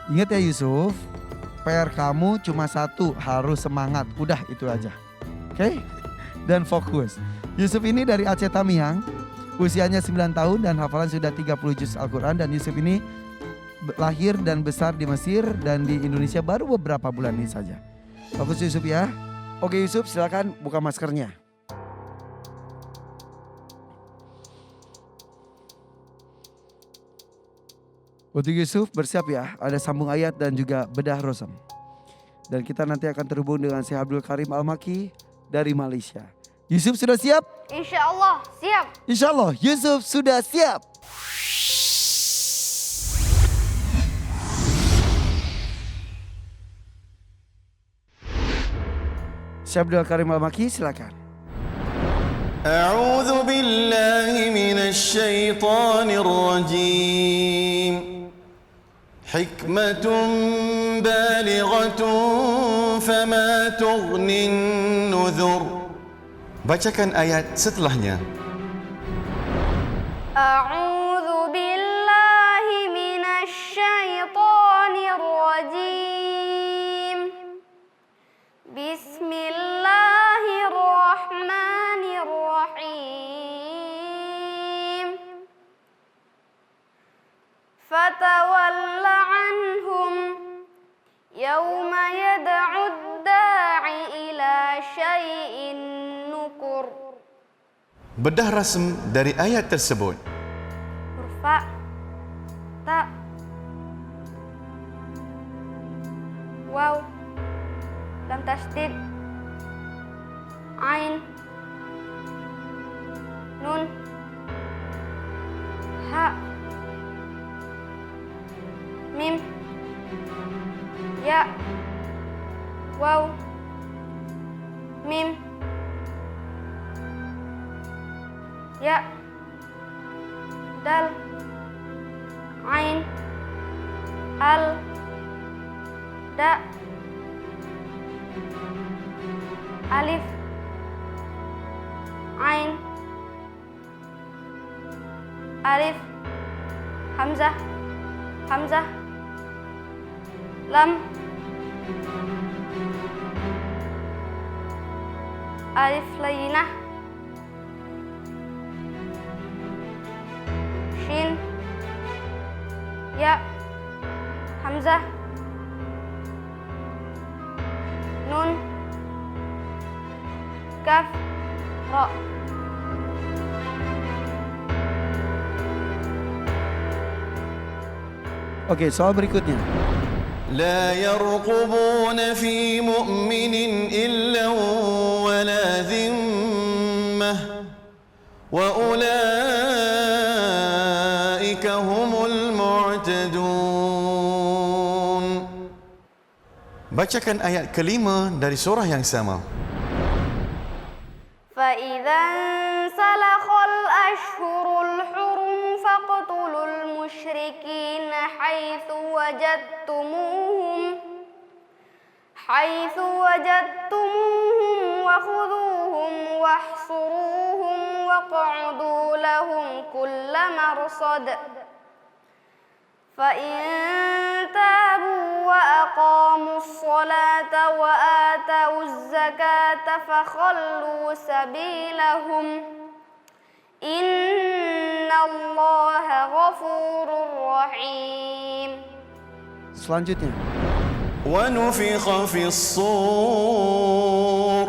Ingat ya Yusuf, PR kamu cuma satu, harus semangat. Udah itu aja. Oke? Dan fokus. Yusuf ini dari Aceh Tamiang, usianya 9 tahun dan hafalan sudah 30 juz Al-Quran. Dan Yusuf ini lahir dan besar di Mesir dan di Indonesia baru beberapa bulan ini saja. Fokus Yusuf ya. Oke Yusuf, silakan buka maskernya. Untuk Yusuf bersiap ya, ada sambung ayat dan juga bedah rosam. Dan kita nanti akan terhubung dengan Syekh Abdul Karim Al-Maki dari Malaysia. Yusuf sudah siap? Insya Allah siap. Insya Allah Yusuf sudah siap. Syekh Abdul Karim Al-Maki silakan. A'udzu billahi minasy syaithanir rajim. Hikmatun balighatun fama tughnin nuzur. Bacakan ayat setelahnya. A'udzu billahi minasy syaithanir rajim. Bismillahirrahmanirrahim. Fatawalla anhum yawma yad'ud da'i ila syai'in nukur. Bedah rasm dari ayat tersebut. Huruf fa, ta, waw, lam tasdid, ain, nun, ha, mim, ya, waw, mim, ya, dal, ain, al, da, alif, ain, alif, hamzah, hamzah, lam, alif layyinah, shin, ya, hamzah, nun, kaf, ra. Oke, soal berikutnya. لا يرقبون في مؤمن إلا ولا ذمة وأولئك هم المعتدون. Bacakan ayat kelima dari surah yang sama. فإذا انسلخ الأشهر الحرم فاقتلوا المشركين حيث وجدتموهم وخذوهم واحصروهم واقعدوا لهم كل مرصد فإن تابوا وأقاموا الصلاة وآتوا الزكاة فخلوا سبيلهم إن الله غفور رحيم. Selanjutnya. ونفخ في الصور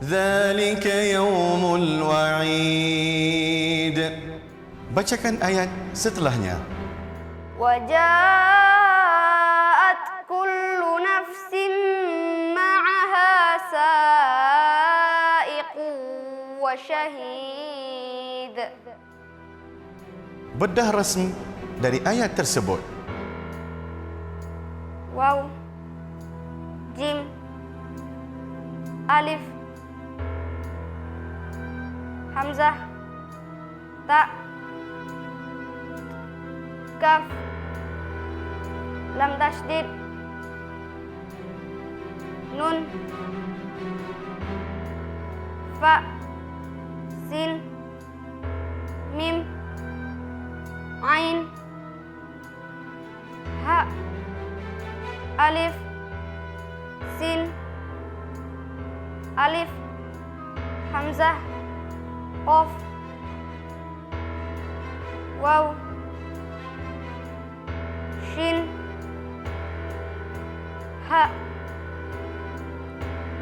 ذلك يوم الوعيد. Bacakan ayat setelahnya. وجاءت كل نفس معها سائق وشهيد. Bedah rasm dari ayat tersebut. Waw, jim, alif, hamzah, ta, kaf, lam tasdid, nun, fa, sin, mim, ain, ha, alif, sin, alif, hamzah, qaf, waw, shin, ha,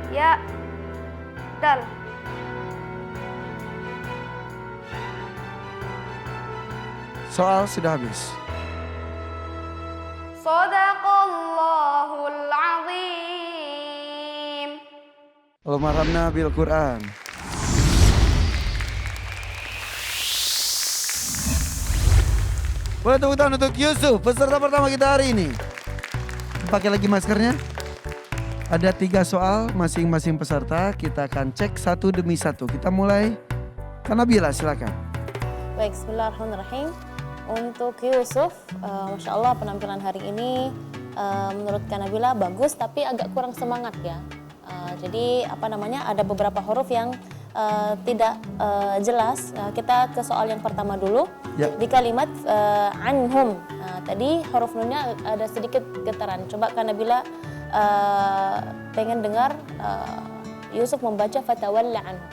ya, dal. Soal sudah habis. Sadaqallahul azim. Allahumma arhamna bil Quran. Boleh tepuk tangan untuk Yusuf, peserta pertama kita hari ini. Pakai lagi maskernya. Ada 3 soal masing-masing peserta. Kita akan cek satu demi satu. Kita mulai. Kanabila silakan. Baik, bismillahirrahmanirrahim. Untuk Yusuf, Masya Allah penampilan hari ini menurut Kanabila bagus tapi agak kurang semangat ya. Jadi ada beberapa huruf yang tidak jelas. Kita ke soal yang pertama dulu. Ya. Di kalimat anhum, tadi huruf nunnya ada sedikit getaran. Coba Kanabila pengen dengar Yusuf membaca fatawalla anhum.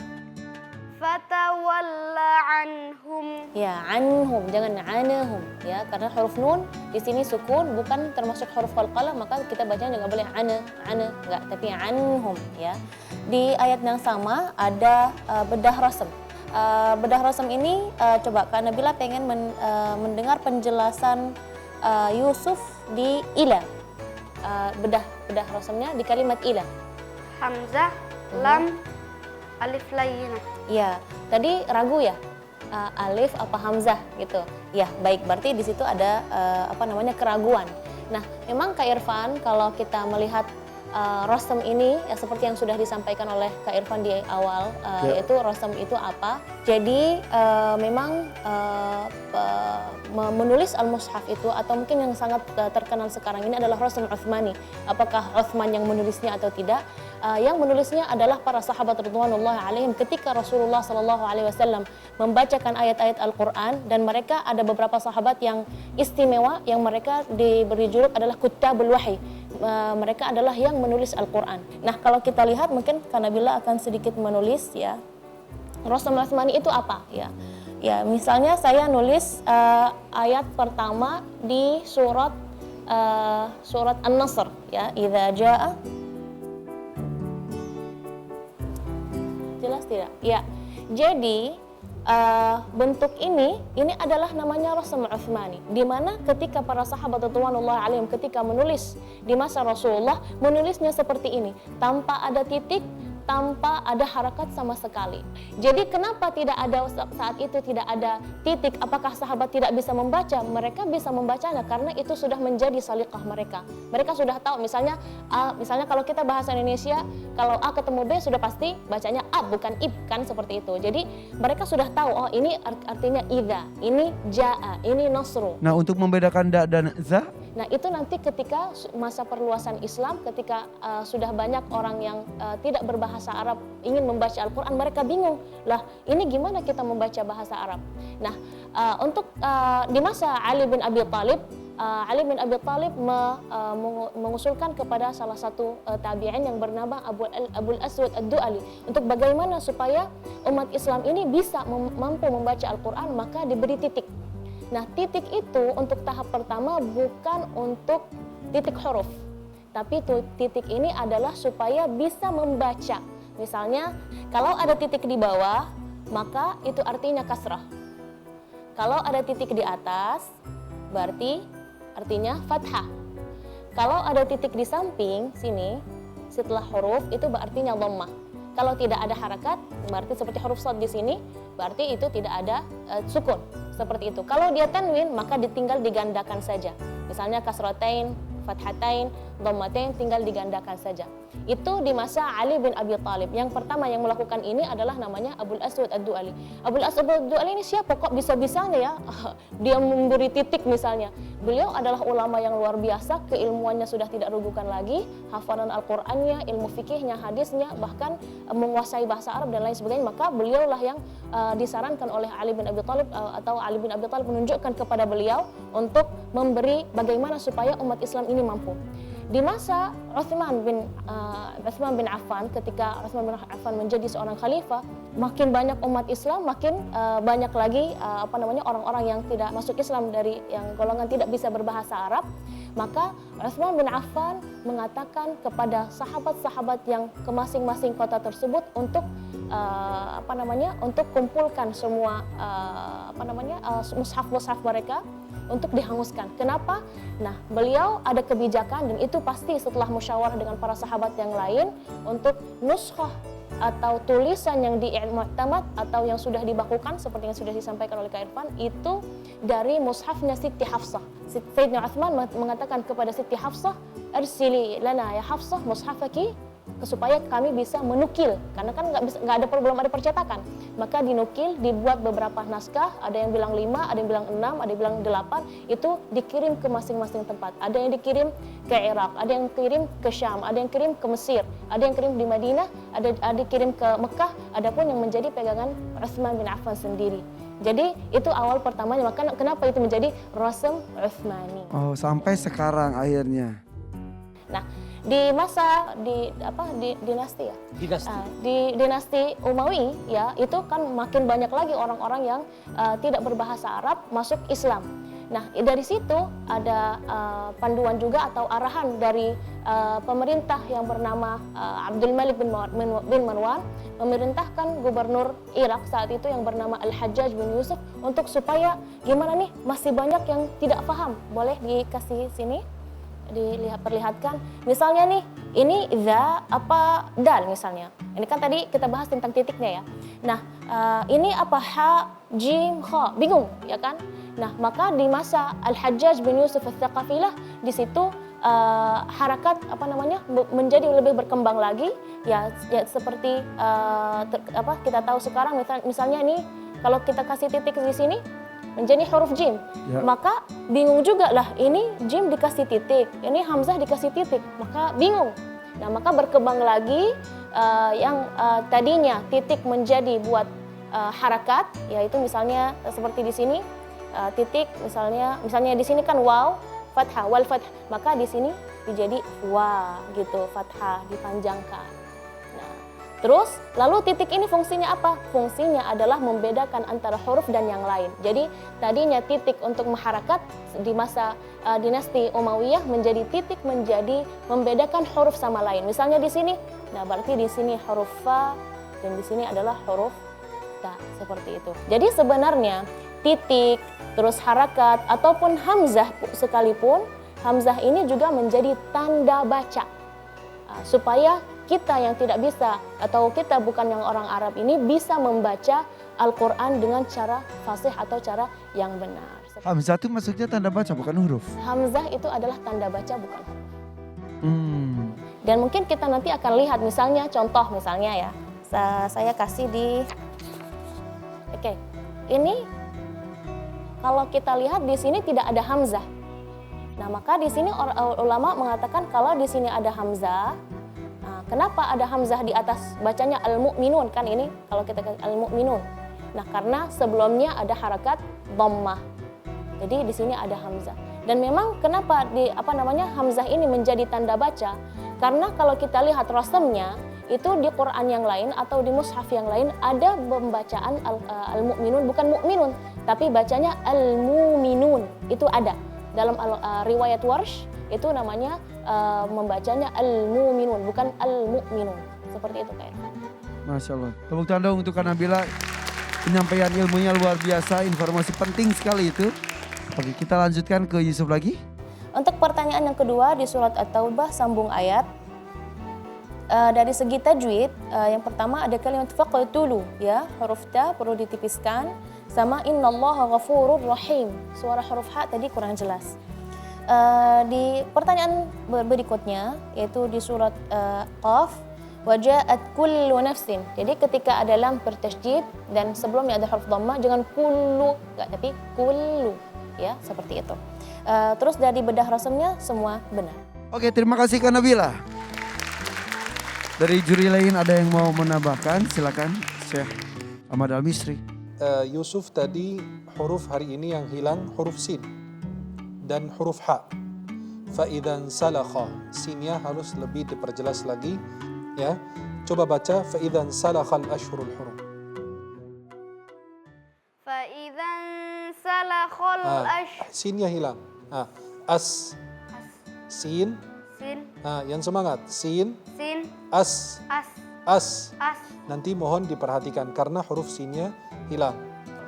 Fatawalla anhum. Ya, anhum, jangan anahum ya, karena huruf nun di sini sukun bukan termasuk huruf qalqalah, maka kita bacanya nggak boleh enggak, tapi anhum ya. Di ayat yang sama ada bedah rasam. Bedah rasam ini coba Kak Nabila pengen mendengar penjelasan Yusuf di ila. Bedah rasamnya di kalimat ila. Hamzah, lam, alif layyinah. Ya, tadi ragu ya, alif apa hamzah gitu. Ya, baik, berarti di situ ada keraguan. Nah, memang Kak Irfan kalau kita melihat rosem ini ya seperti yang sudah disampaikan oleh Kak Irfan di awal, yaitu rosem itu apa? Jadi memang menulis al-mushaf itu atau mungkin yang sangat terkenal sekarang ini adalah rosem Utsmani. Apakah Utsman yang menulisnya atau tidak? Yang menulisnya adalah para sahabat radhiyallahu alaihim ketika Rasulullah sallallahu alaihi wasallam membacakan ayat-ayat Al-Qur'an, dan mereka ada beberapa sahabat yang istimewa yang mereka diberi juluk adalah kutabul wahyi. Mereka adalah yang menulis Al-Qur'an. Nah, kalau kita lihat mungkin Kanabila akan sedikit menulis ya. Rosem Utsmani itu apa ya? Ya, misalnya saya nulis ayat pertama di surat An-Nasr ya, idza jaa. Jelas tidak? Ya. Jadi bentuk ini adalah namanya Rosem Utsmani, di mana ketika para sahabat radhiyallahu alaihim ketika menulis di masa Rasulullah, menulisnya seperti ini, tanpa ada titik, tanpa ada harakat sama sekali. Jadi kenapa tidak ada saat itu tidak ada titik? Apakah sahabat tidak bisa membaca? Mereka bisa membacanya karena itu sudah menjadi saliqah mereka. Mereka sudah tahu, misalnya kalau kita bahasa Indonesia, kalau A ketemu B sudah pasti bacanya A bukan ib, kan seperti itu. Jadi mereka sudah tahu, oh ini artinya idza, ini jaa, ini nasru. Nah, untuk membedakan da dan za, nah itu nanti ketika masa perluasan Islam, ketika sudah banyak orang yang tidak berbahasa Arab ingin membaca Al-Quran, mereka bingung, lah ini gimana kita membaca bahasa Arab. Nah, untuk di masa Ali bin Abi Thalib, mengusulkan kepada salah satu tabi'in yang bernama Abul Aswad Ad-Du'ali untuk bagaimana supaya umat Islam ini bisa mampu membaca Al-Quran, maka diberi titik. Nah, titik itu untuk tahap pertama bukan untuk titik huruf, tapi titik ini adalah supaya bisa membaca. Misalnya, kalau ada titik di bawah, maka itu artinya kasrah. Kalau ada titik di atas, berarti artinya fathah. Kalau ada titik di samping sini, setelah huruf, itu berartinya dhammah. Kalau tidak ada harakat, berarti seperti huruf shad di sini, berarti itu tidak ada sukun. Seperti itu. Kalau dia tanwin, maka tinggal digandakan saja. Misalnya kasratain, fathatain, dhammatain, tinggal digandakan saja. Itu di masa Ali bin Abi Thalib. Yang pertama yang melakukan ini adalah namanya Abul Aswad Ad-Du'ali. Abul Aswad Ad-Du'ali ini siapa kok bisa-bisanya ya dia memberi titik misalnya. Beliau adalah ulama yang luar biasa, keilmuannya sudah tidak ragukan lagi, hafalan Al-Qur'annya, ilmu fikihnya, hadisnya, bahkan menguasai bahasa Arab dan lain sebagainya. Maka beliaulah yang disarankan oleh Ali bin Abi Thalib, atau Ali bin Abi Thalib menunjukkan kepada beliau untuk memberi bagaimana supaya umat Islam ini mampu. di masa Uthman bin Affan, ketika Uthman bin Affan menjadi seorang khalifah, makin banyak umat Islam, makin banyak lagi orang-orang yang tidak masuk Islam dari yang golongan tidak bisa berbahasa Arab. Maka Uthman bin Affan mengatakan kepada sahabat-sahabat yang ke masing-masing kota tersebut untuk untuk kumpulkan semua mushaf-mushaf mereka untuk dihanguskan. Kenapa? Nah, beliau ada kebijakan, dan itu pasti setelah musyawarah dengan para sahabat yang lain, untuk nuskhah atau tulisan yang mu'tamad atau yang sudah dibakukan seperti yang sudah disampaikan oleh Kak Irfan, itu dari mushafnya Siti Hafsah. Sayyidina Uthman mengatakan kepada Siti Hafsah, "Arsili lana ya Hafsah mushafaki," supaya kami bisa menukil, karena kan nggak ada belum ada percetakan. Maka dinukil, dibuat beberapa naskah, ada yang bilang 5, ada yang bilang 6, ada yang bilang 8, itu dikirim ke masing-masing tempat. Ada yang dikirim ke Irak, ada yang kirim ke Syam, ada yang kirim ke Mesir, ada yang kirim di Madinah, ada dikirim ke Mekah, ada pun yang menjadi pegangan Uthman bin Affan sendiri. Jadi itu awal pertamanya, maka kenapa itu menjadi Rasm Uthmani. Oh, sampai sekarang akhirnya. Nah, di masa dinasti ya, di dinasti Umawi ya, itu kan makin banyak lagi orang-orang yang tidak berbahasa Arab masuk Islam. Nah, dari situ ada panduan juga atau arahan dari pemerintah yang bernama Abdul Malik bin Marwan, memerintahkan gubernur Irak saat itu yang bernama Al-Hajjaj bin Yusuf untuk supaya gimana nih, masih banyak yang tidak paham. Boleh dikasih sini? Perlihatkan misalnya nih, ini dal misalnya, ini kan tadi kita bahas tentang titiknya ya. Nah, ini apa ha, jim, kha, bingung ya kan. Nah, maka di masa Al-Hajjaj bin Yusuf Al-Thaqafilah, di situ harakat menjadi lebih berkembang lagi ya seperti kita tahu sekarang, misalnya nih kalau kita kasih titik di sini menjadi huruf jim, ya. Maka bingung juga lah, ini jim dikasih titik, ini hamzah dikasih titik, maka bingung. Nah, maka berkembang lagi yang tadinya titik menjadi buat harakat, yaitu misalnya seperti di sini titik, misalnya di sini kan waw fathah, wal fathah, maka di sini menjadi wa gitu, fathah dipanjangkan. Terus, lalu titik ini fungsinya apa? Fungsinya adalah membedakan antara huruf dan yang lain. Jadi, tadinya titik untuk maharakat di masa dinasti Umayyah menjadi titik menjadi membedakan huruf sama lain. Misalnya di sini, nah berarti di sini huruf fa dan di sini adalah huruf ta, seperti itu. Jadi sebenarnya titik, terus harakat ataupun hamzah sekalipun, hamzah ini juga menjadi tanda baca supaya kita yang tidak bisa atau kita bukan yang orang Arab ini bisa membaca Al-Quran dengan cara fasih atau cara yang benar. Hamzah itu maksudnya tanda baca bukan huruf? Hamzah itu adalah tanda baca bukan huruf. Dan mungkin kita nanti akan lihat misalnya contoh misalnya ya. Saya kasih di Oke. Ini kalau kita lihat di sini tidak ada hamzah. Nah, maka di sini ulama mengatakan kalau di sini ada hamzah. Kenapa ada hamzah di atas bacanya al-mu'minun, kan ini kalau kita al-mu'minun. Nah, karena sebelumnya ada harakat dhammah. Jadi di sini ada hamzah. Dan memang kenapa hamzah ini menjadi tanda baca? Karena kalau kita lihat rasamnya itu di Quran yang lain atau di mushaf yang lain ada pembacaan al-mu'minun, bukan mu'minun, tapi bacanya al-mu'minun. Itu ada dalam riwayat Warsh, itu namanya membacanya al-mu'minun, bukan al-mu'minun. Seperti itu Kak Irfan. Masya Allah. Tepuk tangan untuk Kak Nabila. Penyampaian ilmunya luar biasa, informasi penting sekali itu. Oke, kita lanjutkan ke Yusuf lagi. Untuk pertanyaan yang kedua di surat At-Taubah sambung ayat. Dari segi tajwid, yang pertama ada kalimat faqtulu ya, huruf ta perlu ditipiskan, sama innallaha ghafurur rahim. Suara huruf ha tadi kurang jelas. Di pertanyaan berikutnya yaitu di surat Qaf, waja'at kullu nafsin. Jadi ketika ada lam bertasydid dan sebelumnya ada huruf dhammah, jangan kullu, enggak, tapi kullu ya, seperti itu. Terus dari bedah rasamnya semua benar. Oke, terima kasih Kak Nabila. Dari juri lain ada yang mau menambahkan? Silakan Syekh Ahmad Al-Misri. Yusuf tadi huruf hari ini yang hilang huruf sin dan huruf ha. Fa'idan salakha. Sinnya harus lebih diperjelas lagi. Ya, coba baca fa'idan salakhal ashhurul hurum. فإذا انسلخ الأشهر Sinnya hilang. As, sin. sin Yang semangat. Sin, sin as, as as. as Nanti mohon diperhatikan karena huruf sinnya hilang.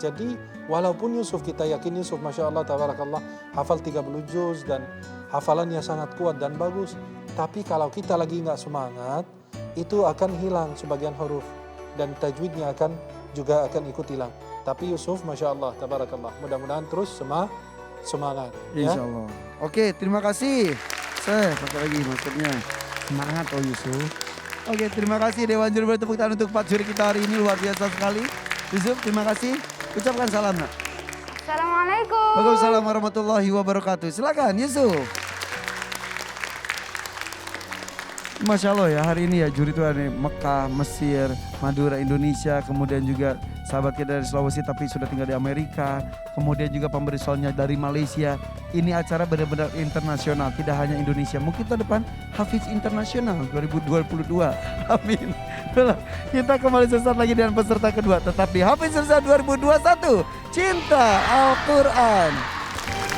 Jadi walaupun Yusuf, kita yakin Yusuf Masya Allah tabarakallah hafal 30 juz dan hafalannya sangat kuat dan bagus. Tapi kalau kita lagi nggak semangat, itu akan hilang sebagian huruf dan tajwidnya juga akan ikut hilang. Tapi Yusuf Masya Allah tabarakallah, mudah-mudahan terus semangat. Ya? Insya Allah. Oke, terima kasih. Saya pakai lagi maksudnya. Semangat oh Yusuf. Oke, terima kasih Dewan Juri, tepuk tangan untuk Pak Juri kita hari ini, luar biasa sekali. Yusuf, terima kasih. Ucapkan salam nak. Assalamualaikum. Waalaikumsalam warahmatullahi wabarakatuh. Silakan Yusuf. Masya Allah ya, hari ini ya juri itu ada Mekah, Mesir, Madura, Indonesia, kemudian juga sahabat kita dari Sulawesi tapi sudah tinggal di Amerika, kemudian juga pemberi soalnya dari Malaysia. Ini acara benar-benar internasional, tidak hanya Indonesia. Mungkin tahun depan Hafiz Internasional 2022. Amin. Kita kembali sesaat lagi dengan peserta kedua, tetap di Hafiz Internasional 2021. Cinta Al-Quran.